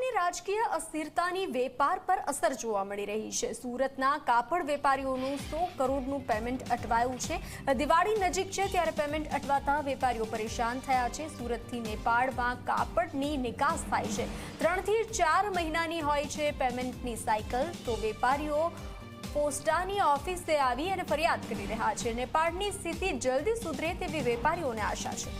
સુરતની રાજકીય અસ્થિરતાની વેપાર પર અસર જોવા મળી રહી છે। સુરતના કાપડ વેપારીઓનું 100 કરોડનું પેમેન્ટ અટવાયું છે। દિવાળી નજીક છે ત્યારે પેમેન્ટ અટવાતા વેપારીઓ પરેશાન થયા છે। સુરતથી નેપાળમાં કાપડની નિકાસ થાય છે। 3 થી 4 મહિનાની હોય છે પેમેન્ટની સાયકલ। તો વેપારીઓ પોસ્ટાની ઓફિસે આવી અને ફરિયાદ કરી રહ્યા છે। નેપાળની સ્થિતિ જલ્દી સુધરે તેવી વેપારીઓને આશા છે।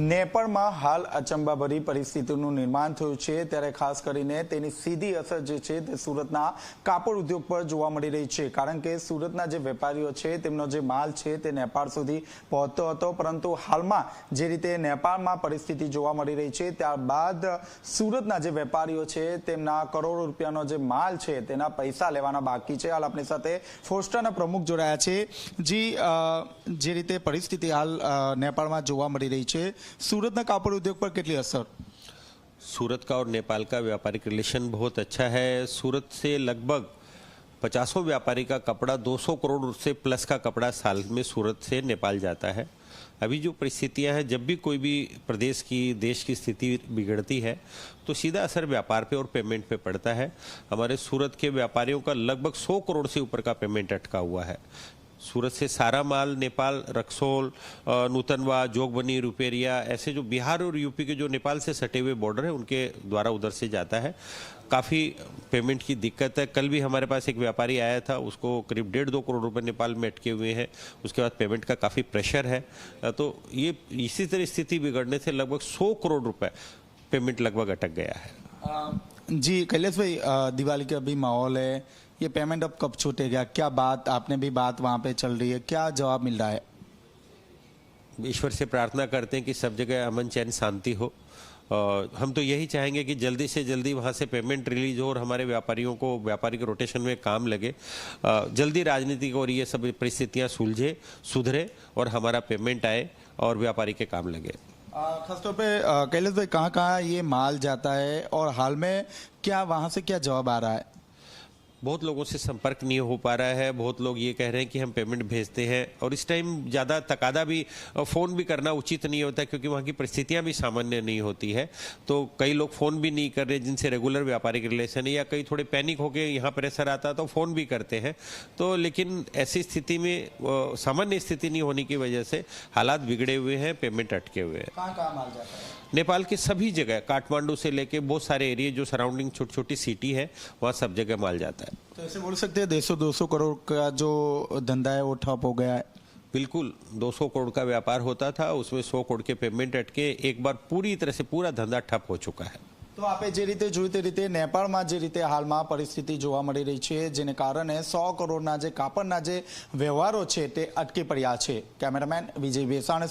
નેપાળમાં હાલ અચંબાભરી પરિસ્થિતિનું નિર્માણ થયું છે ત્યારે ખાસ કરીને તેની સીધી અસર જે છે તે સુરતના કાપડ ઉદ્યોગ પર જોવા મળી રહી છે। કારણ કે સુરતના જે વેપારીઓ છે તેમનો જે માલ છે તે નેપાળ સુધી પહોંચતો હતો, પરંતુ હાલમાં જે રીતે નેપાળમાં પરિસ્થિતિ જોવા મળી રહી છે ત્યારબાદ સુરતના જે વેપારીઓ છે તેમના કરોડો રૂપિયાનો જે માલ છે તેના પૈસા લેવાના બાકી છે। હાલ આપણી સાથે ફોસ્ટાના પ્રમુખ જોડાયા છે। જે રીતે પરિસ્થિતિ હાલ નેપાળમાં જોવા મળી રહી છે, सूरत कापड़ उद्योग पर कितनी असर? सूरत का और नेपाल का व्यापारिक रिलेशन बहुत अच्छा है। सूरत से लगभग 50 व्यापारी का कपड़ा 200 करोड़ से प्लस का कपड़ा साल में सूरत से नेपाल जाता है। अभी जो परिस्थितियां हैं, जब भी कोई भी प्रदेश की देश की स्थिति बिगड़ती है तो सीधा असर व्यापार पे और पेमेंट पे पड़ता है। हमारे सूरत के व्यापारियों का लगभग 100 करोड़ से ऊपर का पेमेंट अटका हुआ है। सूरत से सारा माल नेपाल, रक्सौल, नूतनवा, जोगबनी, रुपेरिया, ऐसे जो बिहार और यूपी के जो नेपाल से सटे हुए बॉर्डर है उनके द्वारा उधर से जाता है। काफ़ी पेमेंट की दिक्कत है। कल भी हमारे पास एक व्यापारी आया था, उसको करीब 1.5-2 करोड़ रुपए नेपाल में अटके हुए हैं। उसके बाद पेमेंट का काफ़ी प्रेशर है। तो ये इसी तरह स्थिति बिगड़ने से लगभग 100 करोड़ रुपए पेमेंट लगभग अटक गया है। जी कैलाश भाई, दिवाली का भी माहौल है, ये पेमेंट अब कब छूटेगा? क्या बात आपने भी बात वहाँ पे चल रही है, क्या जवाब मिल रहा है? ईश्वर से प्रार्थना करते हैं कि सब जगह अमन चैन शांति हो। हम तो यही चाहेंगे कि जल्दी से जल्दी वहाँ से पेमेंट रिलीज हो और हमारे व्यापारियों को व्यापारिक रोटेशन में काम लगे। जल्दी राजनीतिक और ये सब परिस्थितियाँ सुलझे, सुधरे और हमारा पेमेंट आए और व्यापारी के काम लगे। खासतौर पे कैलाश भाई, कहाँ कहाँ ये माल जाता है और हाल में क्या वहाँ से क्या जवाब आ रहा है? बहुत लोगों से संपर्क नहीं हो पा रहा है। बहुत लोग ये कह रहे हैं कि हम पेमेंट भेजते हैं, और इस टाइम ज़्यादा तकादा भी फ़ोन भी करना उचित नहीं होता क्योंकि वहाँ की परिस्थितियाँ भी सामान्य नहीं होती है। तो कई लोग फ़ोन भी नहीं कर रहे जिनसे रेगुलर व्यापारिक रिलेशन है, या कई थोड़े पैनिक होकर यहाँ प्रेशर आता तो फ़ोन भी करते हैं। तो लेकिन ऐसी स्थिति में सामान्य स्थिति नहीं होने की वजह से हालात बिगड़े हुए हैं, पेमेंट अटके हुए हैं। कहाँ माल जाता है? नेपाल के सभी जगह, काठमांडू से लेके बहुत सारे एरिया जो सराउंडिंग छोटी छोटी सिटी है वहाँ सब जगह माल जाता है। तो ऐसे बोल सकते हैं 150-200 करोड़ का जो धंधा है वो ठप हो गया है? बिल्कुल, 200 करोड़ का व्यापार होता था, उसमें 100 करोड़ के पेमेंट अटके एक बार पूरी तरह से पूरा धंधा ठप हो चुका है। तो आपे जे रीते જોઈ તે રીતે નેપાળમાં જે રીતે હાલમાં પરિસ્થિતિ જોવા મળી રહી છે, જેને કારણે 100 કરોડના જે કાપડના જે વ્યવહારો છે તે અટકી પડ્યા છે। કેમેરામેન વિજય વેસાણ